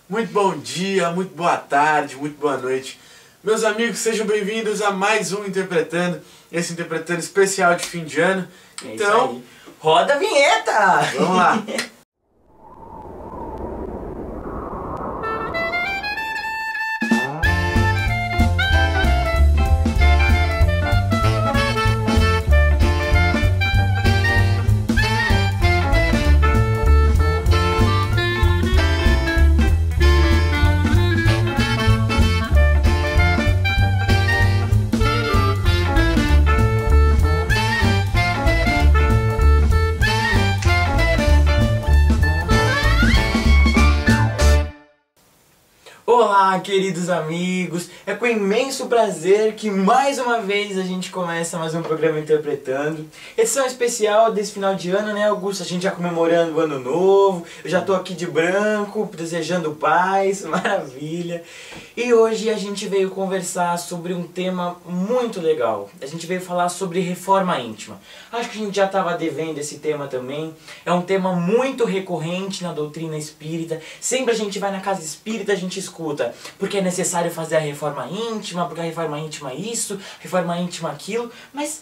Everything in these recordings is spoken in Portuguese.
Muito bom dia, muito boa tarde, muito boa noite. Meus amigos, sejam bem-vindos a mais um Interpretando, esse Interpretando especial de fim de ano. Então, roda a vinheta! Vamos lá! Olá, queridos amigos! É com imenso prazer que mais uma vez a gente começa mais um programa Interpretando. Edição especial desse final de ano, né, Augusto? A gente já comemorando o ano novo, eu já tô aqui de branco, desejando paz, maravilha. E hoje a gente veio conversar sobre um tema muito legal. A gente veio falar sobre reforma íntima. Acho que a gente já estava devendo esse tema também. É um tema muito recorrente na doutrina espírita. Sempre a gente vai na casa espírita, a gente escuta porque é necessário fazer a reforma íntima, porque a reforma íntima é isso, a reforma íntima é aquilo, mas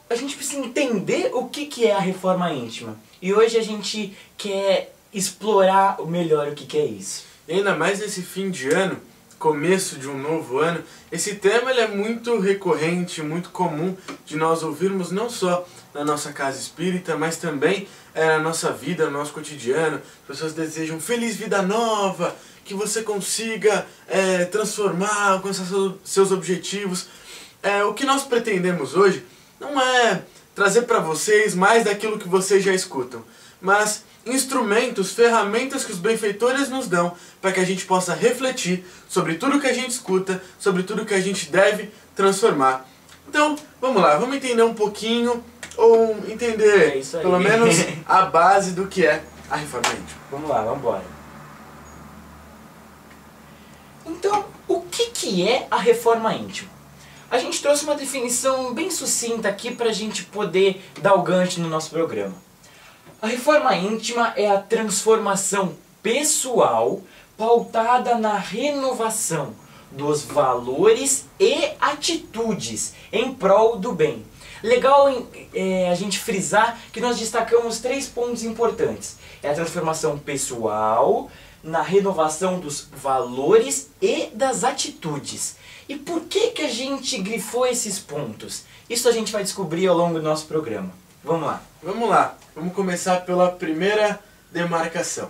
a gente precisa entender o que é a reforma íntima. E hoje a gente quer explorar melhor o que é isso. E ainda mais nesse fim de ano, começo de um novo ano, esse tema ele é muito recorrente, muito comum de nós ouvirmos não só na nossa casa espírita, mas também na nossa vida, no nosso cotidiano. As pessoas desejam feliz vida nova, que você consiga transformar, alcançar seus objetivos. O que nós pretendemos hoje não é trazer para vocês mais daquilo que vocês já escutam, mas instrumentos, ferramentas que os benfeitores nos dão para que a gente possa refletir sobre tudo que a gente escuta, sobre tudo que a gente deve transformar. Então, vamos lá, vamos entender um pouquinho, ou entender pelo menos a base do que é a reforma íntima. Vamos lá, vamos embora. Então, o que é a reforma íntima? A gente trouxe uma definição bem sucinta aqui para a gente poder dar o gancho no nosso programa. A reforma íntima é a transformação pessoal pautada na renovação dos valores e atitudes em prol do bem. Legal a gente frisar que nós destacamos 3 pontos importantes. É a transformação pessoal, na renovação dos valores e das atitudes. E por que a gente grifou esses pontos? Isso a gente vai descobrir ao longo do nosso programa. Vamos lá. Vamos lá. Vamos começar pela primeira demarcação.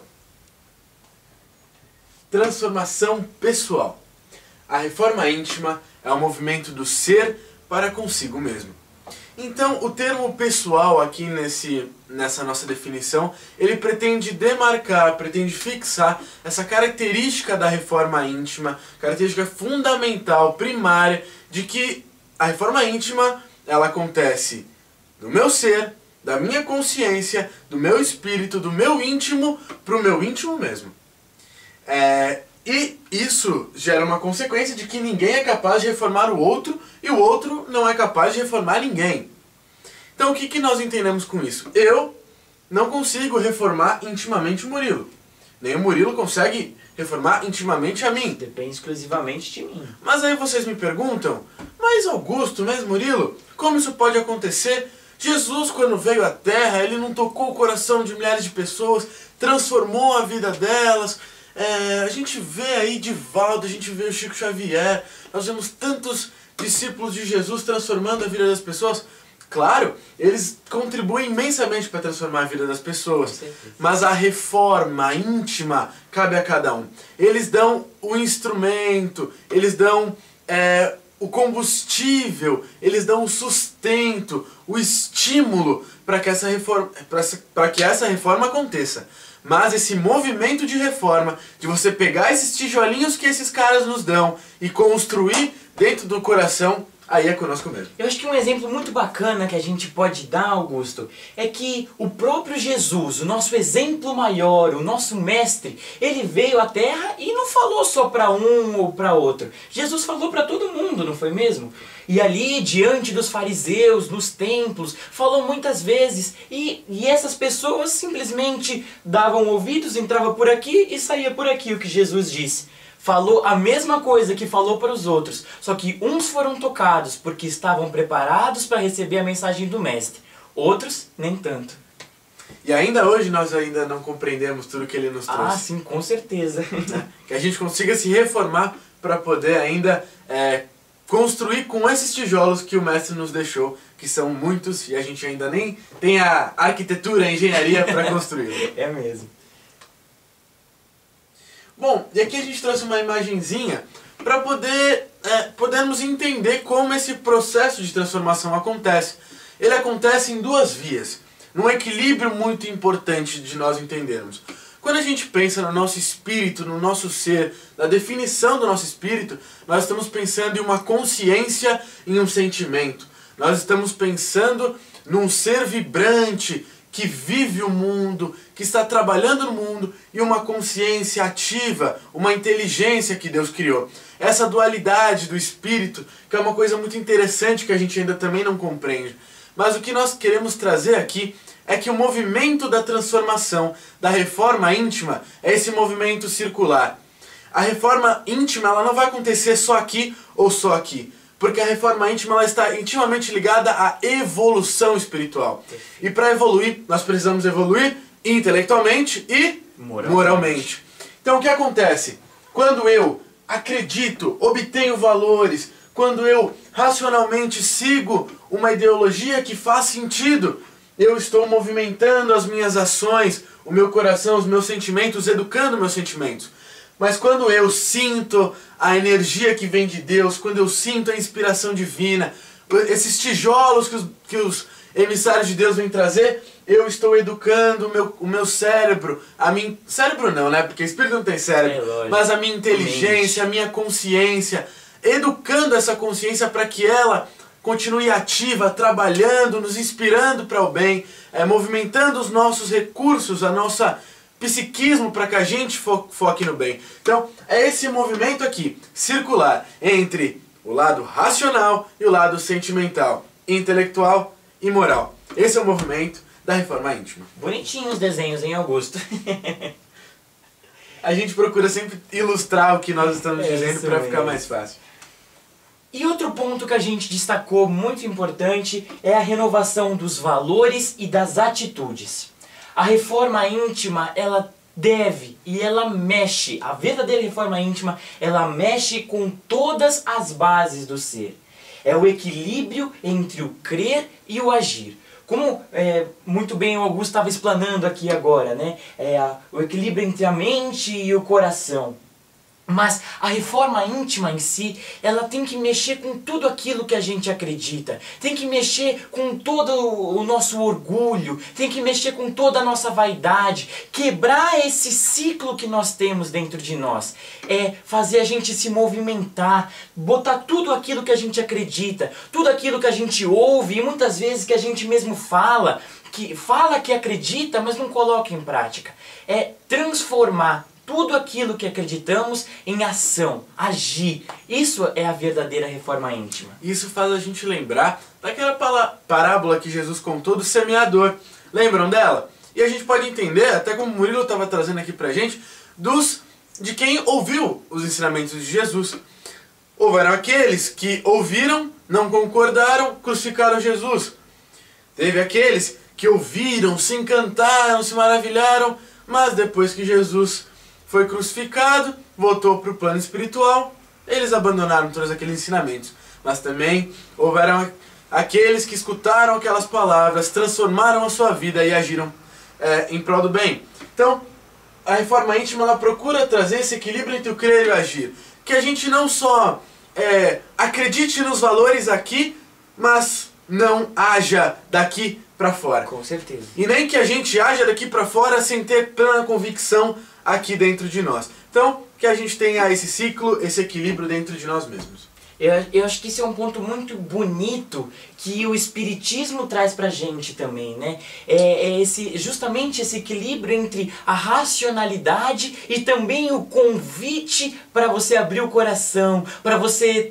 Transformação pessoal. A reforma íntima é o movimento do ser para consigo mesmo. Então, o termo pessoal aqui nessa nossa definição, ele pretende demarcar, pretende fixar essa característica da reforma íntima, característica fundamental, primária, de que a reforma íntima, ela acontece do meu ser, da minha consciência, do meu espírito, do meu íntimo, para o meu íntimo mesmo. E isso gera uma consequência de que ninguém é capaz de reformar o outro e o outro não é capaz de reformar ninguém. Então o que nós entendemos com isso? Eu não consigo reformar intimamente o Murilo. Nem o Murilo consegue reformar intimamente a mim. Depende exclusivamente de mim. Mas aí vocês me perguntam, mas Augusto, mas Murilo, como isso pode acontecer? Jesus, quando veio à Terra, ele não tocou o coração de milhares de pessoas, transformou a vida delas. A gente vê aí Divaldo, a gente vê o Chico Xavier, nós vemos tantos discípulos de Jesus transformando a vida das pessoas. Claro, eles contribuem imensamente para transformar a vida das pessoas, mas a reforma íntima cabe a cada um. Eles dão o instrumento, eles dão o combustível, eles dão o sustento, o estímulo para que essa reforma aconteça. Mas esse movimento de reforma, de você pegar esses tijolinhos que esses caras nos dão e construir dentro do coração, aí é conosco mesmo. Eu acho que um exemplo muito bacana que a gente pode dar, Augusto, é que o próprio Jesus, o nosso exemplo maior, o nosso mestre, ele veio à Terra e não falou só para um ou para outro. Jesus falou para todo mundo, não foi mesmo? E ali, diante dos fariseus, nos templos, falou muitas vezes. E essas pessoas simplesmente davam ouvidos, entrava por aqui e saía por aqui o que Jesus disse. Falou a mesma coisa que falou para os outros, só que uns foram tocados porque estavam preparados para receber a mensagem do Mestre, outros nem tanto. E ainda hoje nós ainda não compreendemos tudo que ele nos trouxe. Ah, sim, com certeza. Que a gente consiga se reformar para poder ainda construir com esses tijolos que o Mestre nos deixou, que são muitos e a gente ainda nem tem a arquitetura, a engenharia para construí-lo. É mesmo. Bom, e aqui a gente trouxe uma imagenzinha para podermos entender como esse processo de transformação acontece. Ele acontece em duas vias, num equilíbrio muito importante de nós entendermos. Quando a gente pensa no nosso espírito, no nosso ser, na definição do nosso espírito, nós estamos pensando em uma consciência, em um sentimento. Nós estamos pensando num ser vibrante, que vive o mundo, que está trabalhando no mundo, e uma consciência ativa, uma inteligência que Deus criou. Essa dualidade do espírito, que é uma coisa muito interessante que a gente ainda também não compreende. Mas o que nós queremos trazer aqui é que o movimento da transformação, da reforma íntima, é esse movimento circular. A reforma íntima ela não vai acontecer só aqui ou só aqui. Porque a reforma íntima ela está intimamente ligada à evolução espiritual. E para evoluir, nós precisamos evoluir intelectualmente e moralmente. Então o que acontece? Quando eu acredito, obtenho valores, quando eu racionalmente sigo uma ideologia que faz sentido, eu estou movimentando as minhas ações, o meu coração, os meus sentimentos, educando meus sentimentos. Mas quando eu sinto a energia que vem de Deus, quando eu sinto a inspiração divina, esses tijolos que os emissários de Deus vêm trazer, eu estou educando o meu cérebro, cérebro não, né? Porque espírito não tem cérebro, mas a minha inteligência, a minha consciência, educando essa consciência para que ela continue ativa, trabalhando, nos inspirando para o bem, movimentando os nossos recursos, a nossa psiquismo para que a gente foque no bem. Então, é esse movimento aqui, circular, entre o lado racional e o lado sentimental, intelectual e moral. Esse é o movimento da reforma íntima. Bonitinhos os desenhos, hein, Augusto? A gente procura sempre ilustrar o que nós estamos dizendo para ficar mais fácil. E outro ponto que a gente destacou muito importante é a renovação dos valores e das atitudes. A reforma íntima, ela deve e ela mexe, a verdadeira reforma íntima, ela mexe com todas as bases do ser. É o equilíbrio entre o crer e o agir. Como muito bem o Augusto estava explanando aqui agora, né? O equilíbrio entre a mente e o coração. Mas a reforma íntima em si, ela tem que mexer com tudo aquilo que a gente acredita. Tem que mexer com todo o nosso orgulho. Tem que mexer com toda a nossa vaidade. Quebrar esse ciclo que nós temos dentro de nós. É fazer a gente se movimentar. Botar tudo aquilo que a gente acredita. Tudo aquilo que a gente ouve e muitas vezes que a gente mesmo fala que acredita, mas não coloca em prática. É transformar tudo aquilo que acreditamos em ação, agir. Isso é a verdadeira reforma íntima. Isso faz a gente lembrar daquela parábola que Jesus contou do semeador. Lembram dela? E a gente pode entender, até como o Murilo estava trazendo aqui pra gente, de quem ouviu os ensinamentos de Jesus. Houveram aqueles que ouviram, não concordaram, crucificaram Jesus. Teve aqueles que ouviram, se encantaram, se maravilharam, mas depois que Jesus foi crucificado, voltou para o plano espiritual, eles abandonaram todos aqueles ensinamentos. Mas também houveram aqueles que escutaram aquelas palavras, transformaram a sua vida e agiram em prol do bem. Então, a reforma íntima ela procura trazer esse equilíbrio entre o crer e o agir. Que a gente não só acredite nos valores aqui, mas não haja daqui para fora. Com certeza. E nem que a gente haja daqui para fora sem ter plena convicção aqui dentro de nós. Então, que a gente tenha esse ciclo, esse equilíbrio dentro de nós mesmos. Eu acho que esse é um ponto muito bonito que o Espiritismo traz pra gente também, né? Justamente esse equilíbrio entre a racionalidade e também o convite para você abrir o coração, para você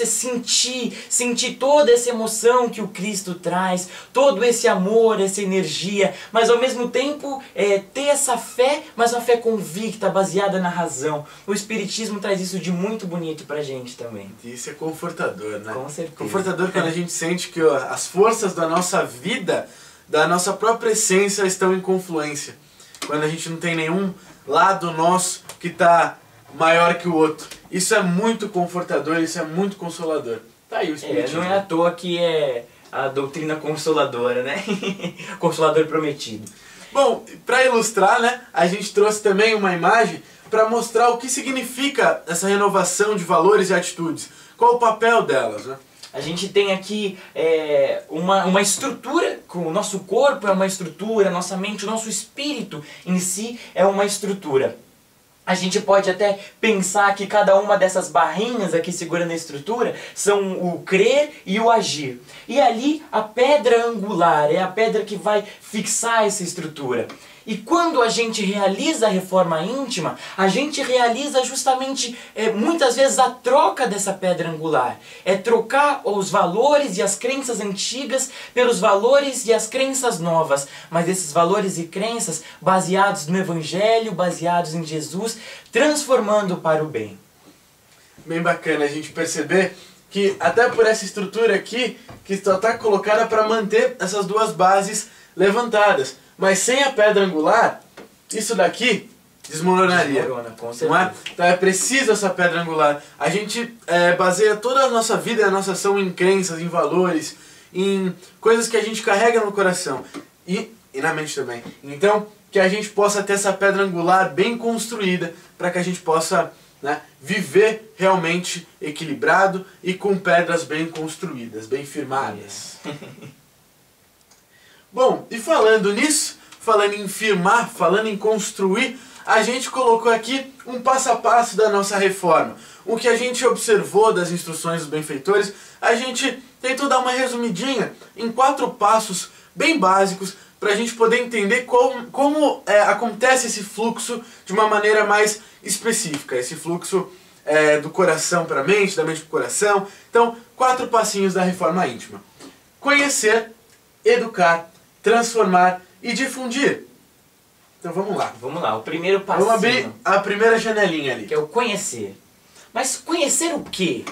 sentir toda essa emoção que o Cristo traz, todo esse amor, essa energia, mas ao mesmo tempo ter essa fé, mas uma fé convicta, baseada na razão. O Espiritismo traz isso de muito bonito pra gente também. Isso é confortador, né? Com certeza. Confortador quando a gente sente que as forças da nossa vida, da nossa própria essência, estão em confluência. Quando a gente não tem nenhum lado nosso que está maior que o outro. Isso é muito confortador, isso é muito consolador. Tá aí o Espiritismo. Não é à toa que é a doutrina consoladora, né? Consolador prometido. Bom, para ilustrar, né, a gente trouxe também uma imagem para mostrar o que significa essa renovação de valores e atitudes. Qual o papel delas, né? A gente tem aqui uma estrutura, o nosso corpo é uma estrutura, a nossa mente, o nosso espírito em si é uma estrutura. A gente pode até pensar que cada uma dessas barrinhas aqui segurando a estrutura são o crer e o agir. E ali a pedra angular é a pedra que vai fixar essa estrutura. E quando a gente realiza a reforma íntima, a gente realiza justamente, muitas vezes, a troca dessa pedra angular. É trocar os valores e as crenças antigas pelos valores e as crenças novas. Mas esses valores e crenças baseados no Evangelho, baseados em Jesus, transformando para o bem. Bem bacana a gente perceber que até por essa estrutura aqui, que só está colocada para manter essas duas bases levantadas. Mas sem a pedra angular, isso daqui desmoronaria. Desmorona, com certeza. Não é? Então é preciso essa pedra angular. A gente baseia toda a nossa vida, a nossa ação em crenças, em valores, em coisas que a gente carrega no coração e na mente também. Então, que a gente possa ter essa pedra angular bem construída para que a gente possa, né, viver realmente equilibrado e com pedras bem construídas, bem firmadas. Bom, e falando nisso, falando em firmar, falando em construir, a gente colocou aqui um passo a passo da nossa reforma. O que a gente observou das instruções dos benfeitores, a gente tentou dar uma resumidinha em 4 passos bem básicos para a gente poder entender como acontece esse fluxo de uma maneira mais específica. Esse fluxo do coração para a mente, da mente para o coração. Então, 4 passinhos da reforma íntima. Conhecer, educar, transformar e difundir. Então vamos lá. Vamos lá, o primeiro passinho. Vamos abrir a primeira janelinha ali. Que é o conhecer. Mas conhecer o quê?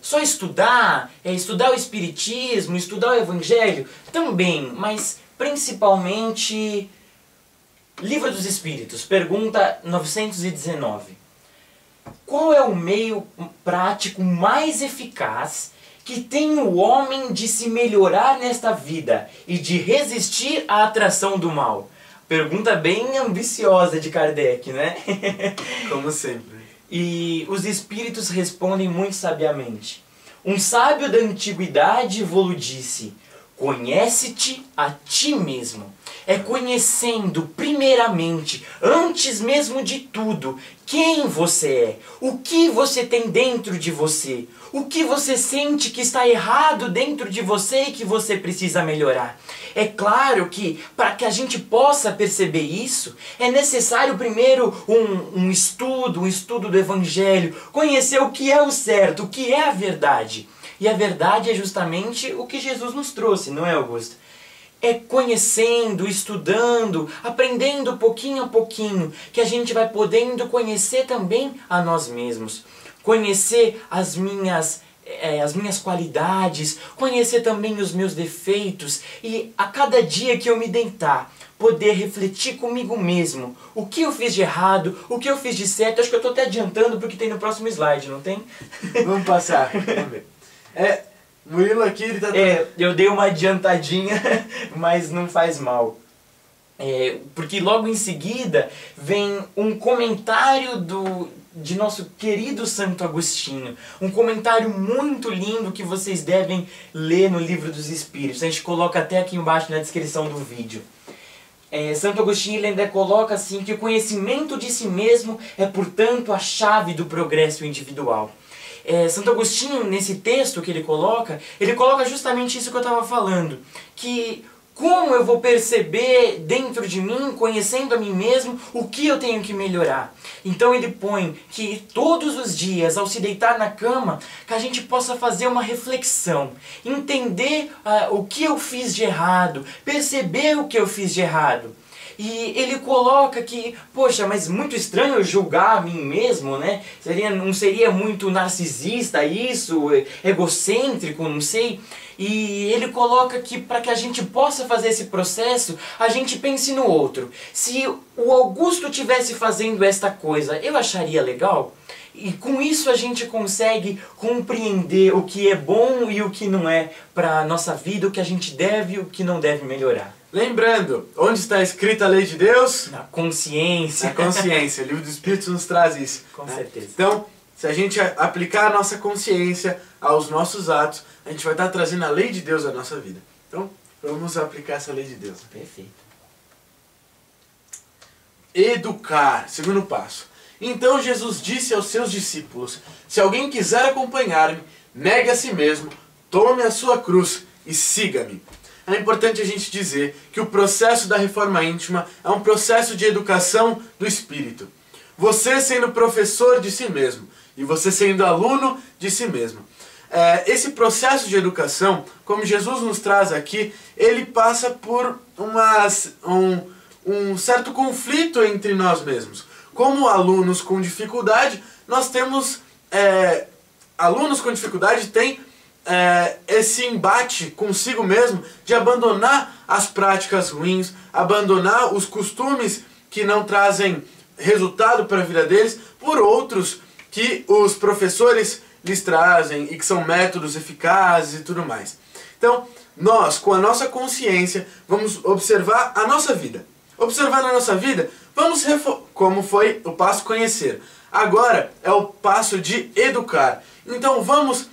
Só estudar? Estudar o Espiritismo? Estudar o Evangelho? Também, mas principalmente... Livro dos Espíritos, pergunta 919. Qual é o meio prático mais eficaz que tem o homem de se melhorar nesta vida e de resistir à atração do mal? Pergunta bem ambiciosa de Kardec, né? Como sempre. E os espíritos respondem muito sabiamente. Um sábio da antiguidade vou-lo disse: conhece-te a ti mesmo. É conhecendo primeiramente, antes mesmo de tudo, quem você é, o que você tem dentro de você, o que você sente que está errado dentro de você e que você precisa melhorar. É claro que, para que a gente possa perceber isso, é necessário primeiro um estudo do Evangelho, conhecer o que é o certo, o que é a verdade. E a verdade é justamente o que Jesus nos trouxe, não é, Augusto? É conhecendo, estudando, aprendendo pouquinho a pouquinho, que a gente vai podendo conhecer também a nós mesmos. Conhecer as minhas qualidades, conhecer também os meus defeitos e a cada dia que eu me deitar, poder refletir comigo mesmo. O que eu fiz de errado, o que eu fiz de certo. Acho que eu estou até adiantando porque tem no próximo slide, não tem? Vamos passar, vamos ver. Murilo aqui, ele tá... eu dei uma adiantadinha, mas não faz mal. Porque logo em seguida vem um comentário de nosso querido Santo Agostinho. Um comentário muito lindo que vocês devem ler no Livro dos Espíritos. A gente coloca até aqui embaixo na descrição do vídeo. Santo Agostinho ele ainda coloca assim que o conhecimento de si mesmo é, portanto, a chave do progresso individual. Santo Agostinho, nesse texto que ele coloca justamente isso que eu estava falando, que como eu vou perceber dentro de mim, conhecendo a mim mesmo, o que eu tenho que melhorar. Então ele põe que todos os dias, ao se deitar na cama, que a gente possa fazer uma reflexão, entender o que eu fiz de errado, perceber o que eu fiz de errado. E ele coloca que, poxa, mas muito estranho eu julgar a mim mesmo, né? Não seria muito narcisista isso, egocêntrico, não sei. E ele coloca que para que a gente possa fazer esse processo, a gente pense no outro. Se o Augusto estivesse fazendo esta coisa, eu acharia legal? E com isso a gente consegue compreender o que é bom e o que não é para a nossa vida, o que a gente deve e o que não deve melhorar. Lembrando, onde está escrita a lei de Deus? Na consciência. Na consciência. O livro dos Espíritos nos traz isso. Com certeza. Então, se a gente aplicar a nossa consciência aos nossos atos, a gente vai estar trazendo a lei de Deus à nossa vida. Então, vamos aplicar essa lei de Deus. Perfeito. Educar. Segundo passo. Então Jesus disse aos seus discípulos: se alguém quiser acompanhar-me, negue a si mesmo, tome a sua cruz e siga-me. É importante a gente dizer que o processo da reforma íntima é um processo de educação do espírito. Você sendo professor de si mesmo e você sendo aluno de si mesmo. Esse processo de educação, como Jesus nos traz aqui, ele passa por um certo conflito entre nós mesmos. Como alunos com dificuldade, nós temos... alunos com dificuldade têm esse embate consigo mesmo de abandonar as práticas ruins, abandonar os costumes que não trazem resultado para a vida deles, por outros que os professores lhes trazem e que são métodos eficazes e tudo mais. Então, nós, com a nossa consciência, vamos observar a nossa vida. Observar na nossa vida, vamos como foi o passo conhecer. Agora é o passo de educar. Então vamos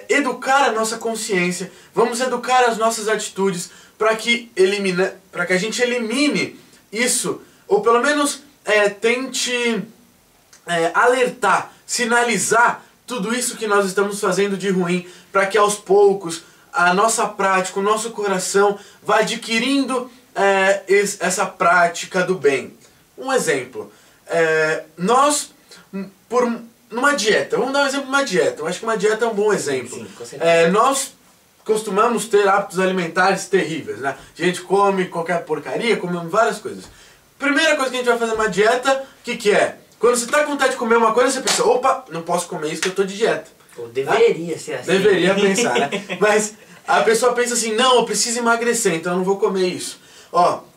educar a nossa consciência, vamos educar as nossas atitudes para que a gente elimine isso, ou pelo menos tente alertar, sinalizar tudo isso que nós estamos fazendo de ruim, para que aos poucos a nossa prática, o nosso coração vá adquirindo essa prática do bem. Um exemplo, numa dieta, vamos dar um exemplo de uma dieta, eu acho que uma dieta é um bom exemplo. Sim, com certeza. Nós costumamos ter hábitos alimentares terríveis, né? A gente come qualquer porcaria, comemos várias coisas. Primeira coisa que a gente vai fazer numa dieta, o que é? Quando você está com vontade de comer uma coisa, você pensa, opa, não posso comer isso que eu estou de dieta. Ou deveria ser assim. Deveria pensar, né? Mas a pessoa pensa assim, não, eu preciso emagrecer, então eu não vou comer isso.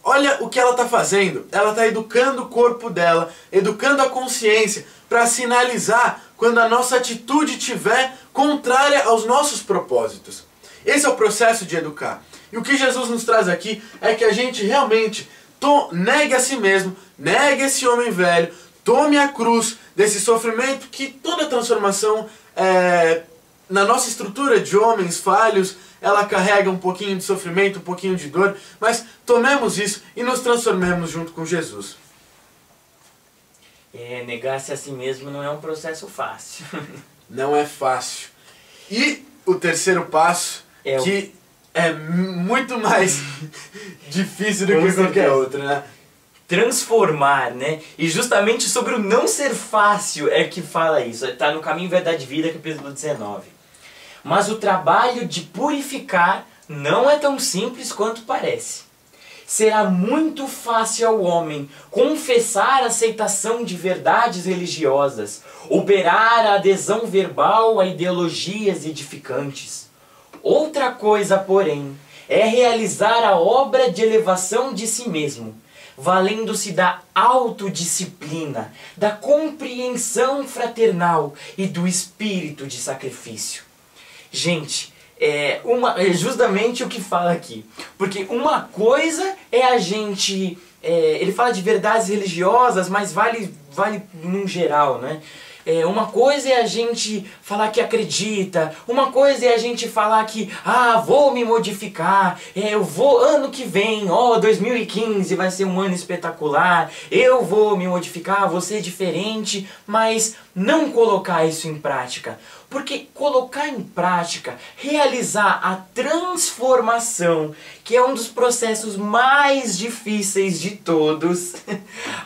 Olha o que ela está fazendo. Ela está educando o corpo dela, educando a consciência, para sinalizar quando a nossa atitude estiver contrária aos nossos propósitos. Esse é o processo de educar. E o que Jesus nos traz aqui é que a gente realmente negue a si mesmo, negue esse homem velho, tome a cruz desse sofrimento, que toda transformação na nossa estrutura de homens falhos, ela carrega um pouquinho de sofrimento, um pouquinho de dor, mas tomemos isso e nos transformemos junto com Jesus. Negar-se a si mesmo não é um processo fácil. Não é fácil. E o terceiro passo, que é muito mais difícil do que qualquer outro, né? Transformar, né? E justamente sobre o não ser fácil é que fala isso. Está no Caminho, Verdade e Vida, capítulo 19. Mas o trabalho de purificar não é tão simples quanto parece. Será muito fácil ao homem confessar a aceitação de verdades religiosas, operar a adesão verbal a ideologias edificantes. Outra coisa, porém, é realizar a obra de elevação de si mesmo, valendo-se da autodisciplina, da compreensão fraternal e do espírito de sacrifício. Gente, é justamente o que fala aqui. Porque uma coisa é a gente... ele fala de verdades religiosas, mas vale num geral, né? Uma coisa é a gente falar que acredita, uma coisa é a gente falar que, vou me modificar, eu vou, ano que vem, 2015 vai ser um ano espetacular, eu vou me modificar, vou ser diferente, mas não colocar isso em prática. Porque colocar em prática, realizar a transformação, que é um dos processos mais difíceis de todos,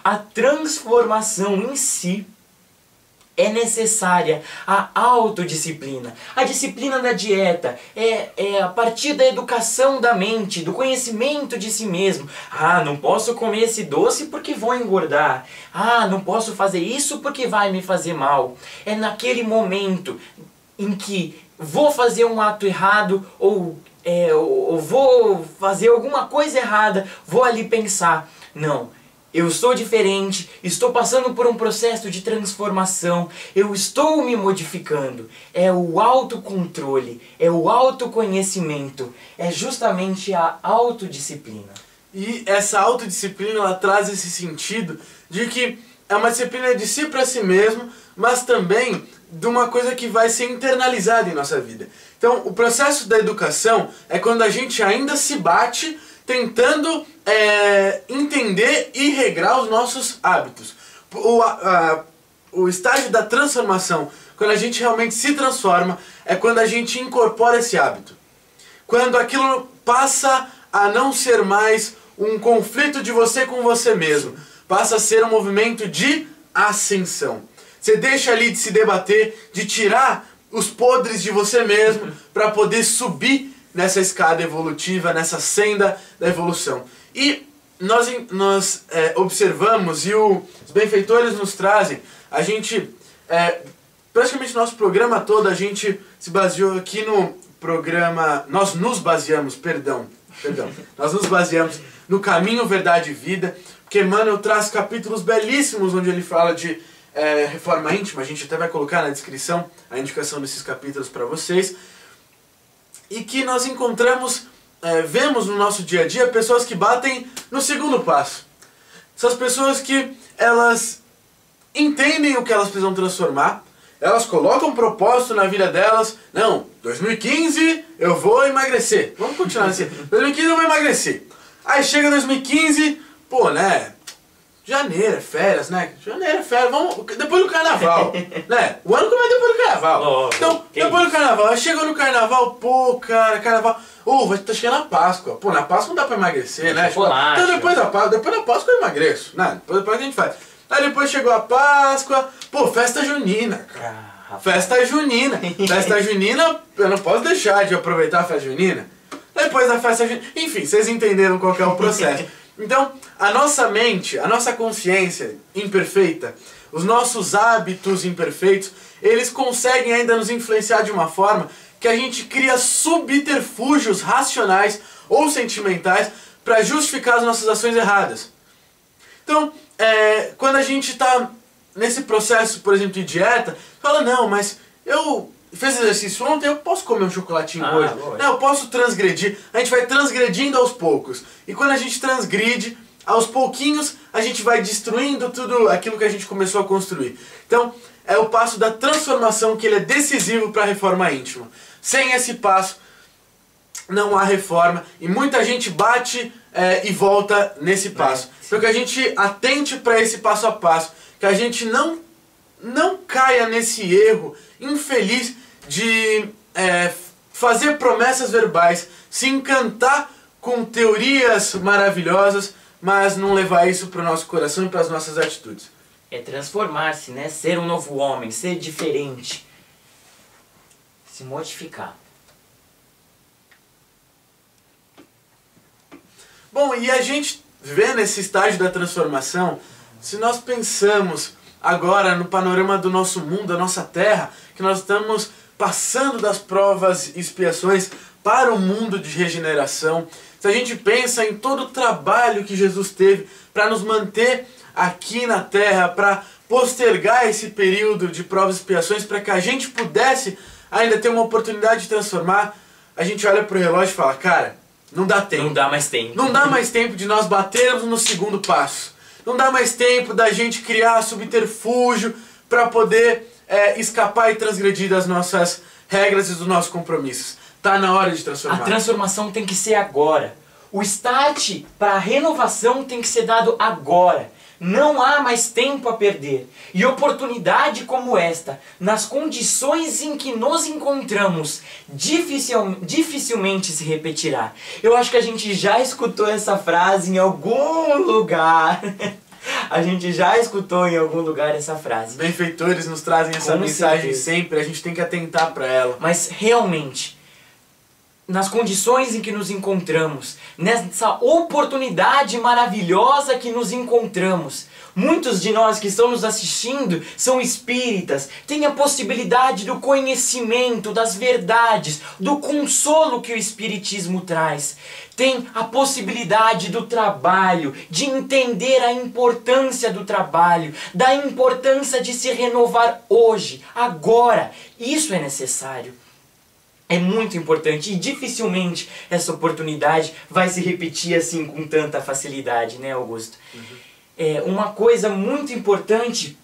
a transformação em si, é necessária a autodisciplina. A disciplina da dieta é a partir da educação da mente, do conhecimento de si mesmo. Não posso comer esse doce porque vou engordar. Não posso fazer isso porque vai me fazer mal. É naquele momento em que vou fazer um ato errado ou vou fazer alguma coisa errada, vou ali pensar, não, eu sou diferente, estou passando por um processo de transformação, eu estou me modificando. É o autocontrole, é o autoconhecimento, é justamente a autodisciplina. E essa autodisciplina, ela traz esse sentido de que é uma disciplina de si para si mesmo, mas também de uma coisa que vai ser internalizada em nossa vida. Então, o processo da educação é quando a gente ainda se bate tentando entender e regrar os nossos hábitos. O estágio da transformação, quando a gente realmente se transforma, é quando a gente incorpora esse hábito. Quando aquilo passa a não ser mais um conflito de você com você mesmo, passa a ser um movimento de ascensão. Você deixa ali de se debater, de tirar os podres de você mesmo para poder subir nessa escada evolutiva, nessa senda da evolução. E nós observamos, e os benfeitores nos trazem, a gente, praticamente nosso programa todo, a gente se baseou aqui no programa, nós nos baseamos no Caminho, Verdade e Vida, porque Emmanuel traz capítulos belíssimos onde ele fala de reforma íntima. A gente até vai colocar na descrição a indicação desses capítulos para vocês, e que nós encontramos, vemos no nosso dia a dia pessoas que batem no segundo passo. Essas pessoas que elas entendem o que elas precisam transformar, elas colocam um propósito na vida delas. Não, 2015 eu vou emagrecer. Vamos continuar assim. 2015 eu vou emagrecer. Aí chega 2015, janeiro é férias, né? Janeiro é férias, vamos depois do carnaval, né? O ano começa depois do carnaval. Então, depois do carnaval, aí chegou no carnaval, carnaval, tá chegando a Páscoa. Na Páscoa não dá pra emagrecer, né? Então depois da Páscoa eu emagreço, né? Depois a gente faz. Aí depois chegou a Páscoa, festa junina, cara. Festa junina, eu não posso deixar de aproveitar a festa junina. Depois da festa junina, enfim, vocês entenderam qual que é o processo. Então, a nossa mente, a nossa consciência imperfeita, os nossos hábitos imperfeitos, eles conseguem ainda nos influenciar de uma forma que a gente cria subterfúgios racionais ou sentimentais para justificar as nossas ações erradas. Então, quando a gente está nesse processo, por exemplo, de dieta, fala, não, mas eu fiz exercício ontem, eu posso comer um chocolatinho hoje. Não, eu posso transgredir. A gente vai transgredindo aos poucos. E quando a gente transgride, aos pouquinhos, a gente vai destruindo tudo aquilo que a gente começou a construir. Então, é o passo da transformação que ele é decisivo para a reforma íntima. Sem esse passo, não há reforma. E muita gente bate e volta nesse passo. Então que a gente atente para esse passo a passo. Que a gente não caia nesse erro infeliz de fazer promessas verbais, se encantar com teorias maravilhosas, mas não levar isso para o nosso coração e para as nossas atitudes. É transformar-se, né? Ser um novo homem, ser diferente. Se modificar. Bom, e a gente vê nesse estágio da transformação, se nós pensamos agora no panorama do nosso mundo, da nossa terra, que nós estamos passando das provas e expiações para o mundo de regeneração, se a gente pensa em todo o trabalho que Jesus teve para nos manter aqui na terra, para postergar esse período de provas e expiações, para que a gente pudesse ainda ter uma oportunidade de transformar, a gente olha para o relógio e fala, cara, não dá tempo. Não dá mais tempo. Não dá mais tempo de nós batermos no segundo passo. Não dá mais tempo da gente criar subterfúgio para poder escapar e transgredir das nossas regras e dos nossos compromissos. Tá na hora de transformar. A transformação tem que ser agora. O start para a renovação tem que ser dado agora. Não há mais tempo a perder. E oportunidade como esta, nas condições em que nos encontramos, dificilmente se repetirá. Eu acho que a gente já escutou essa frase em algum lugar. A gente já escutou em algum lugar essa frase. Benfeitores nos trazem essa mensagem sempre, a gente tem que atentar para ela. Mas realmente, nas condições em que nos encontramos, nessa oportunidade maravilhosa que nos encontramos, muitos de nós que estão nos assistindo são espíritas, têm a possibilidade do conhecimento, das verdades, do consolo que o espiritismo traz. Tem a possibilidade do trabalho, de entender a importância do trabalho, da importância de se renovar hoje, agora. Isso é necessário. É muito importante e dificilmente essa oportunidade vai se repetir assim com tanta facilidade, né, Augusto? Uma coisa muito importante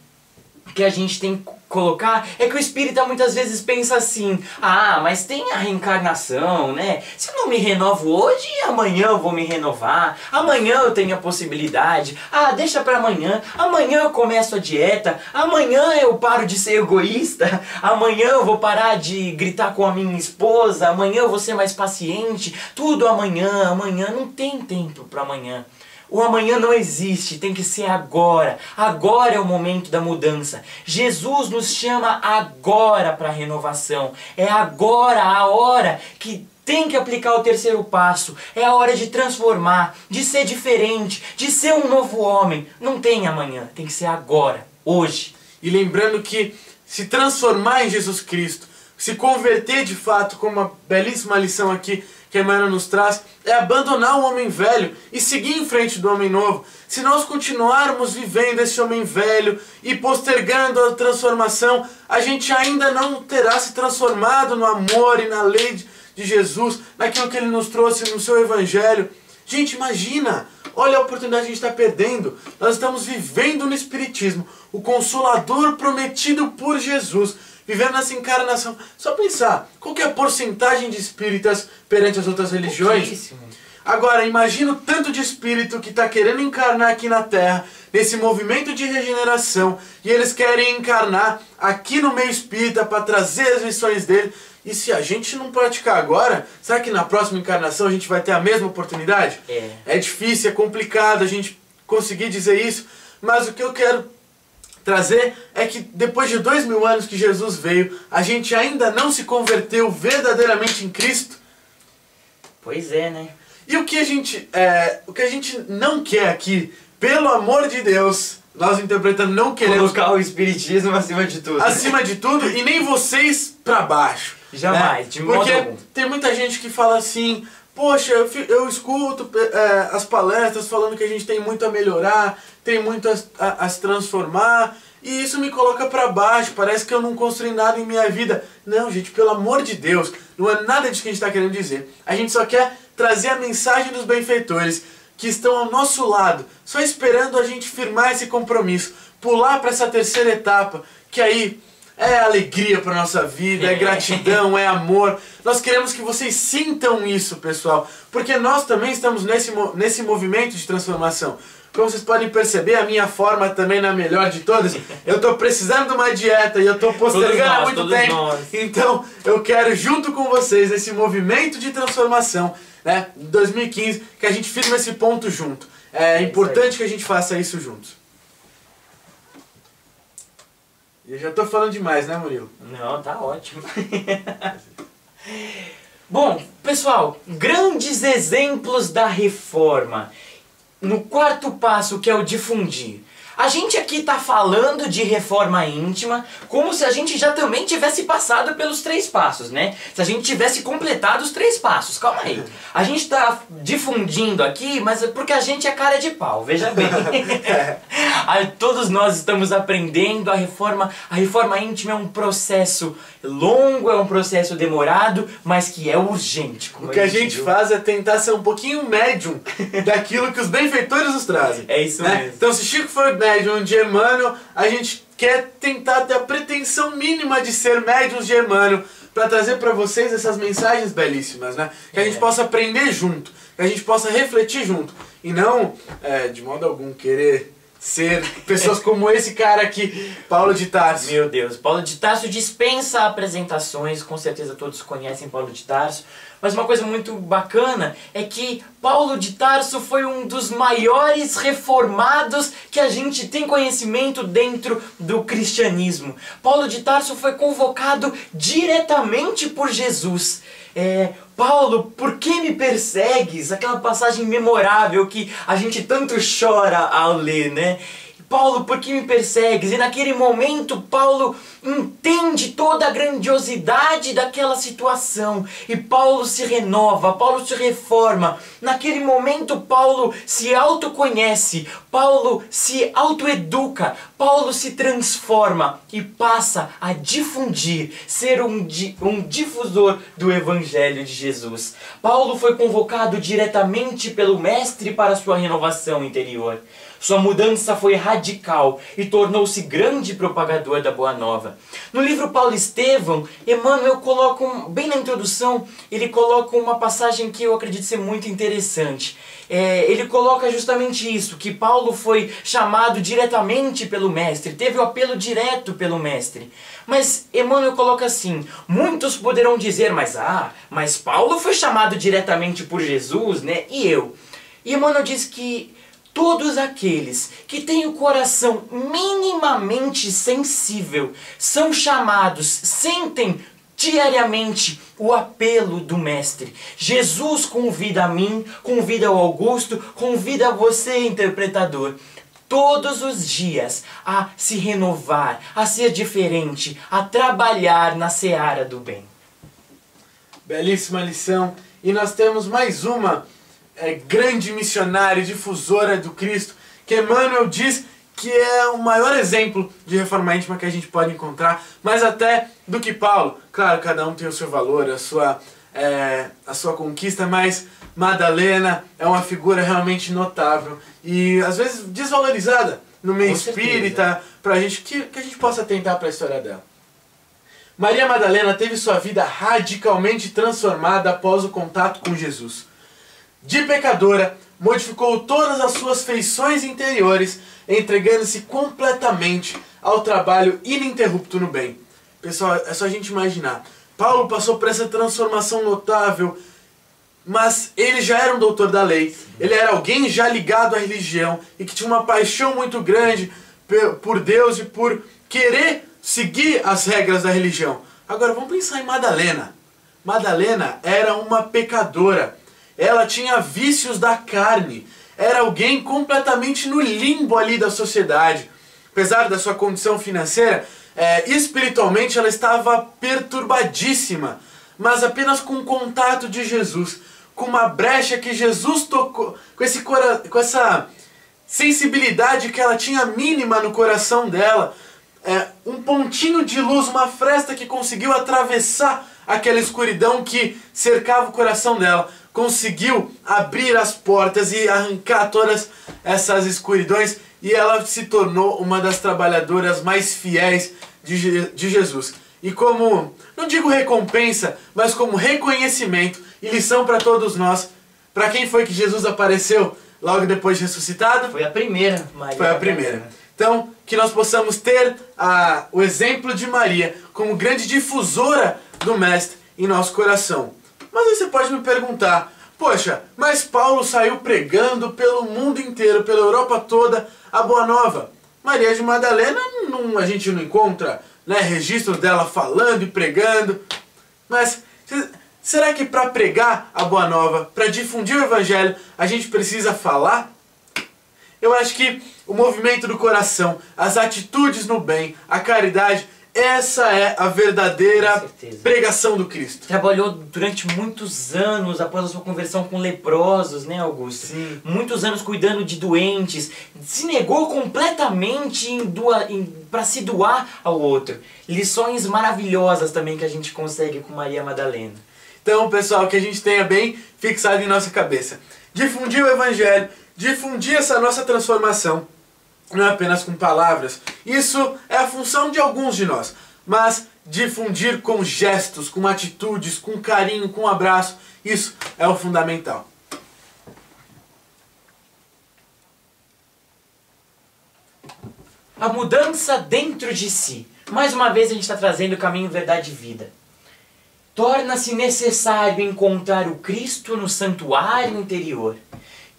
que a gente tem que colocar é que o espírita muitas vezes pensa assim: ah, mas tem a reencarnação, né? Se eu não me renovo hoje, amanhã eu vou me renovar, amanhã eu tenho a possibilidade, deixa pra amanhã, amanhã eu começo a dieta, amanhã eu paro de ser egoísta, amanhã eu vou parar de gritar com a minha esposa, amanhã eu vou ser mais paciente, tudo amanhã, não tem tempo pra amanhã. O amanhã não existe, tem que ser agora. Agora é o momento da mudança. Jesus nos chama agora para a renovação. É agora a hora que tem que aplicar o terceiro passo. É a hora de transformar, de ser diferente, de ser um novo homem. Não tem amanhã, tem que ser agora, hoje. E lembrando que se transformar em Jesus Cristo, se converter de fato, como uma belíssima lição aqui que a Emmanuel nos traz, é abandonar o homem velho e seguir em frente do homem novo. Se nós continuarmos vivendo esse homem velho e postergando a transformação, a gente ainda não terá se transformado no amor e na lei de Jesus, naquilo que Ele nos trouxe no seu Evangelho. Gente, imagina! Olha a oportunidade que a gente está perdendo. Nós estamos vivendo no Espiritismo, o Consolador prometido por Jesus, vivendo nessa encarnação. Só pensar, qual que é a porcentagem de espíritas perante as outras religiões? Pouquíssimo. Agora, imagina o tanto de espírito que está querendo encarnar aqui na Terra, nesse movimento de regeneração, e eles querem encarnar aqui no meio espírita para trazer as lições dele. E se a gente não praticar agora, será que na próxima encarnação a gente vai ter a mesma oportunidade? É difícil, é complicado a gente conseguir dizer isso, mas o que eu quero trazer é que depois de 2000 anos que Jesus veio, a gente ainda não se converteu verdadeiramente em Cristo. Pois é, né? E o que a gente não quer aqui, pelo amor de Deus, nós interpretando não queremos colocar o espiritismo acima de tudo. Acima de tudo, e nem vocês pra baixo. Jamais, de modo algum. Porque tem muita gente que fala assim: poxa, eu escuto as palestras falando que a gente tem muito a melhorar, tem muito a se transformar, e isso me coloca pra baixo, parece que eu não construí nada em minha vida. Não, gente, pelo amor de Deus, não é nada disso que a gente está querendo dizer. A gente só quer trazer a mensagem dos benfeitores que estão ao nosso lado, só esperando a gente firmar esse compromisso, pular para essa terceira etapa, que aí é alegria para nossa vida, é gratidão, é amor. Nós queremos que vocês sintam isso, pessoal, porque nós também estamos nesse movimento de transformação. Como vocês podem perceber, a minha forma também não é a melhor de todas. Eu estou precisando de uma dieta e eu estou postergando há muito tempo. Então, eu quero, junto com vocês, esse movimento de transformação, né, em 2015, que a gente firme esse ponto junto. É importante que a gente faça isso juntos. Eu já estou falando demais, né, Murilo? Não, tá ótimo. Bom, pessoal, grandes exemplos da reforma. No quarto passo, que é o difundir. A gente aqui tá falando de reforma íntima como se a gente já também tivesse passado pelos 3 passos, né? Se a gente tivesse completado os 3 passos. Calma aí. A gente tá difundindo aqui, mas é porque a gente é cara de pau, veja bem. Todos nós estamos aprendendo a reforma íntima é um processo longo, é um processo demorado, mas que é urgente. O que a gente faz é tentar ser um pouquinho médium daquilo que os benfeitores nos trazem. É isso né? mesmo. Então se Chico foi médium de Emmanuel, a gente quer tentar ter a pretensão mínima de ser médiuns de Emmanuel para trazer para vocês essas mensagens belíssimas, né? Que a gente possa aprender junto, que a gente possa refletir junto e não, de modo algum, querer ser pessoas como esse cara aqui, Paulo de Tarso. Meu Deus, Paulo de Tarso dispensa apresentações, com certeza todos conhecem Paulo de Tarso, mas uma coisa muito bacana é que Paulo de Tarso foi um dos maiores reformados que a gente tem conhecimento dentro do cristianismo. Paulo de Tarso foi convocado diretamente por Jesus. Paulo, por que me persegues? Aquela passagem memorável que a gente tanto chora ao ler, né? Paulo, por que me persegues? E naquele momento Paulo entende toda a grandiosidade daquela situação. E Paulo se renova, Paulo se reforma. Naquele momento Paulo se autoconhece, Paulo se autoeduca, Paulo se transforma e passa a difundir, ser um difusor do Evangelho de Jesus. Paulo foi convocado diretamente pelo Mestre para sua renovação interior. Sua mudança foi radical e tornou-se grande propagador da Boa Nova. No livro Paulo Estevão, Emmanuel coloca, bem na introdução, ele coloca uma passagem que eu acredito ser muito interessante. Ele coloca justamente isso, que Paulo foi chamado diretamente pelo Mestre, teve o apelo direto pelo Mestre. Mas Emmanuel coloca assim, muitos poderão dizer, mas Paulo foi chamado diretamente por Jesus, né? E eu? E Emmanuel diz que todos aqueles que têm o coração minimamente sensível são chamados, sentem diariamente o apelo do Mestre. Jesus convida a mim, convida ao Augusto, convida a você, interpretador, todos os dias a se renovar, a ser diferente, a trabalhar na seara do bem. Belíssima lição. E nós temos mais uma grande missionária, difusora do Cristo, que Emmanuel diz que é o maior exemplo de reforma íntima que a gente pode encontrar, mais até do que Paulo. Claro, cada um tem o seu valor, a sua conquista, mas Madalena é uma figura realmente notável e às vezes desvalorizada no meio espírita, pra gente, que a gente possa atentar para a história dela. Maria Madalena teve sua vida radicalmente transformada após o contato com Jesus. De pecadora, modificou todas as suas feições interiores, entregando-se completamente ao trabalho ininterrupto no bem. Pessoal, é só a gente imaginar. Paulo passou por essa transformação notável, mas ele já era um doutor da lei. Ele era alguém já ligado à religião e que tinha uma paixão muito grande por Deus e por querer seguir as regras da religião. Agora vamos pensar em Madalena. Madalena era uma pecadora. Ela tinha vícios da carne, era alguém completamente no limbo ali da sociedade. Apesar da sua condição financeira, espiritualmente ela estava perturbadíssima, mas apenas com o contato de Jesus, com uma brecha que Jesus tocou, com essa sensibilidade que ela tinha mínima no coração dela, um pontinho de luz, uma fresta que conseguiu atravessar aquela escuridão que cercava o coração dela, conseguiu abrir as portas e arrancar todas essas escuridões, e ela se tornou uma das trabalhadoras mais fiéis de Jesus. E como, não digo recompensa, mas como reconhecimento e lição para todos nós, para quem foi que Jesus apareceu logo depois de ressuscitado? Foi a primeira, Maria. Foi a primeira. Então, que nós possamos ter o exemplo de Maria como grande difusora do Mestre em nosso coração. Mas aí você pode me perguntar, poxa, mas Paulo saiu pregando pelo mundo inteiro, pela Europa toda, a Boa Nova. Maria de Madalena, a gente não encontra registros dela falando e pregando. Mas será que para pregar a Boa Nova, para difundir o Evangelho, a gente precisa falar? Eu acho que o movimento do coração, as atitudes no bem, a caridade, essa é a verdadeira pregação do Cristo. Trabalhou durante muitos anos após a sua conversão com leprosos, né, Augusto? Sim. Muitos anos cuidando de doentes. Se negou completamente para se doar ao outro. Lições maravilhosas também que a gente consegue com Maria Madalena. Então, pessoal, que a gente tenha bem fixado em nossa cabeça. Difundir o Evangelho, difundir essa nossa transformação. não é apenas com palavras. Isso é a função de alguns de nós, mas difundir com gestos, com atitudes, com carinho, com abraço, isso é o fundamental. A mudança dentro de si. Mais uma vez a gente está trazendo o caminho, verdade e vida. Torna-se necessário encontrar o Cristo no santuário interior.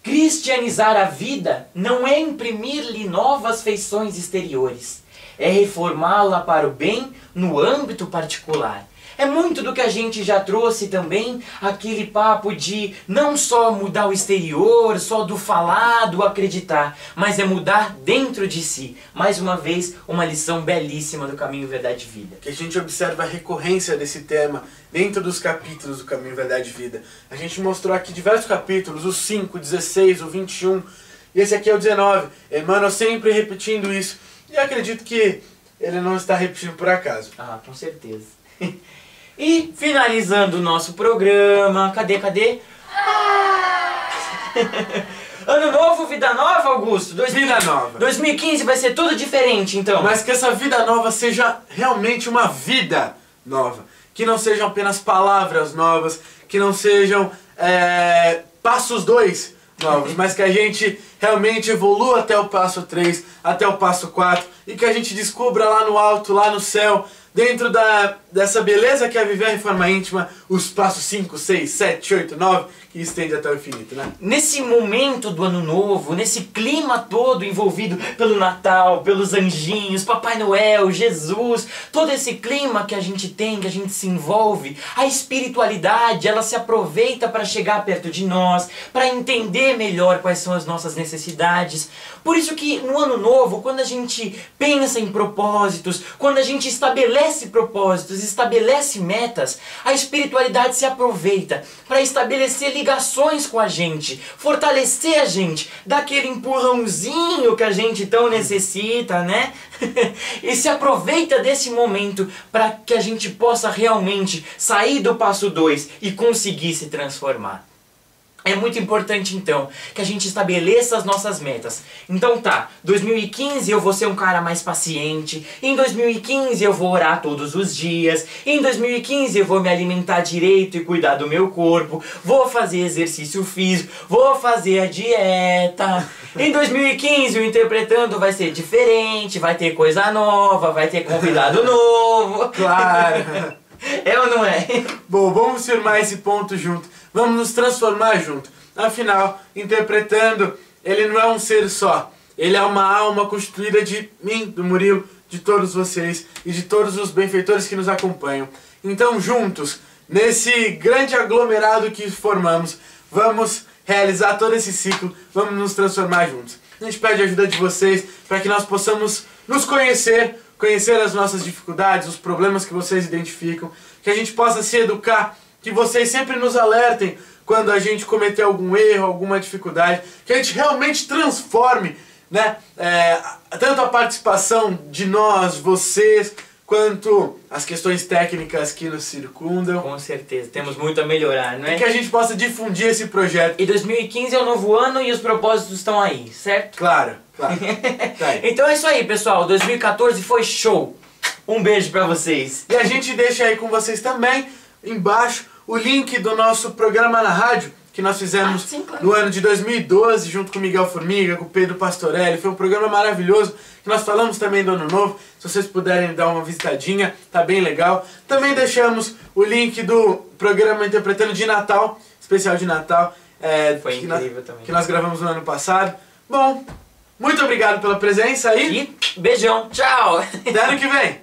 Cristianizar a vida não é imprimir-lhe novas feições exteriores. É reformá-la para o bem no âmbito particular. É muito do que a gente já trouxe também, aquele papo de não só mudar o exterior, só do falar, do acreditar, mas é mudar dentro de si. Mais uma vez, uma lição belíssima do Caminho, Verdade e Vida. Que a gente observa a recorrência desse tema dentro dos capítulos do Caminho, Verdade e Vida. A gente mostrou aqui diversos capítulos, o 5, o 16, o 21, e esse aqui é o 19. Emmanuel sempre repetindo isso, e eu acredito que ele não está repetindo por acaso. Ah, com certeza. E finalizando o nosso programa, cadê? Ano novo, vida nova, Augusto? Vida nova. 2015 vai ser tudo diferente, então. Mas que essa vida nova seja realmente uma vida nova. Que não sejam apenas palavras novas, que não sejam passos 2 novos, mas que a gente realmente evolua até o passo 3, até o passo 4, e que a gente descubra lá no alto, lá no céu, dentro dessa beleza que é viver a reforma íntima, os passos 5, 6, 7, 8, 9, que estende até o infinito, né? Nesse momento do ano novo, nesse clima todo envolvido pelo Natal, pelos anjinhos, Papai Noel, Jesus, todo esse clima que a gente tem, que a gente se envolve, a espiritualidade, ela se aproveita para chegar perto de nós, para entender melhor quais são as nossas necessidades. Por isso que no ano novo, quando a gente pensa em propósitos, quando a gente estabelece propósitos, estabelece metas, a espiritualidade se aproveita para estabelecer ligações com a gente, fortalecer a gente, dar aquele empurrãozinho que a gente tão necessita, né? E se aproveita desse momento para que a gente possa realmente sair do passo 2 e conseguir se transformar. É muito importante então que a gente estabeleça as nossas metas. Então tá, 2015 eu vou ser um cara mais paciente, em 2015 eu vou orar todos os dias, em 2015 eu vou me alimentar direito e cuidar do meu corpo, vou fazer exercício físico, vou fazer a dieta. Em 2015 o Interpretando vai ser diferente, vai ter coisa nova, vai ter convidado novo. Claro! É ou não é? Bom, vamos firmar esse ponto junto. Vamos nos transformar junto. Afinal, Interpretando, ele não é um ser só. Ele é uma alma constituída de mim, do Murilo, de todos vocês e de todos os benfeitores que nos acompanham. Então, juntos, nesse grande aglomerado que formamos, vamos realizar todo esse ciclo, vamos nos transformar juntos. A gente pede a ajuda de vocês para que nós possamos nos conhecer as nossas dificuldades, os problemas que vocês identificam, que a gente possa se educar, que vocês sempre nos alertem quando a gente cometer algum erro, alguma dificuldade, que a gente realmente transforme, né, tanto a participação de nós, vocês, quanto as questões técnicas que nos circundam. Com certeza, temos muito a melhorar, não é? E que a gente possa difundir esse projeto. E 2015 é o novo ano e os propósitos estão aí, certo? Claro, claro. Tá aí. Então é isso aí, pessoal. 2014 foi show. Um beijo pra vocês. E a gente deixa aí com vocês também, embaixo, o link do nosso programa na rádio, que nós fizemos sim, claro, no ano de 2012, junto com o Miguel Formiga, com o Pedro Pastorelli. Foi um programa maravilhoso, que nós falamos também do Ano Novo. Se vocês puderem dar uma visitadinha, tá bem legal. Também deixamos o link do programa Interpretando de Natal, especial de Natal. Foi incrível também. Que nós gravamos no ano passado. Bom, muito obrigado pela presença aí. E beijão, tchau! Até ano que vem!